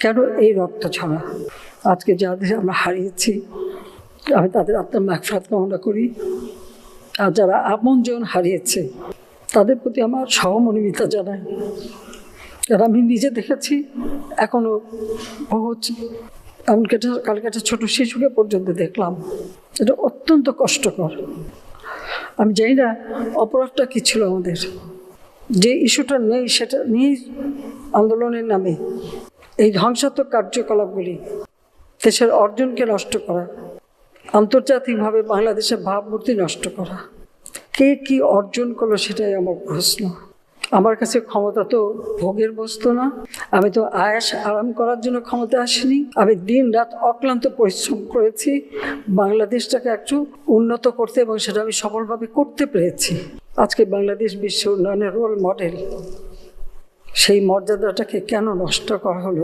কেন এই রক্ত ঝরা? আজকে যাদের আমরা হারিয়েছি, আমি তাদের আত্মার মাগফিরাত কামনা করি। আর যারা আপনজন হারিয়েছে তাদের প্রতি আমার সহমর্মিতা জানাই। আর আমি নিজে দেখেছি, এখনো বহু, এমনকি কালকে একটা ছোট শিশুকে পর্যন্ত দেখলাম। এটা অত্যন্ত কষ্টকর। আমি জানি না অপরাধটা কী ছিল আমাদের, যে ইস্যুটা নেই সেটা নিয়েই আন্দোলনের নামে এই ধ্বংসাত্মক কার্যকলাপগুলি, দেশের অর্জনকে নষ্ট করা, আন্তর্জাতিকভাবে বাংলাদেশের ভাবমূর্তি নষ্ট করা, কে কি অর্জন করলো সেটাই আমার প্রশ্ন। আমার কাছে ক্ষমতা তো ভোগের বস্তু না, আমি তো আয়াস আরাম করার জন্য ক্ষমতা আসিনি। আমি দিন রাত অক্লান্ত পরিশ্রম করেছি বাংলাদেশটাকে একটু উন্নত করতে, এবং সেটা আমি সফলভাবে করতে পেরেছি। আজকে বাংলাদেশ বিশ্ব উন্নয়নের রোল মডেল, সেই মর্যাদাটাকে কেন নষ্ট করা হলো?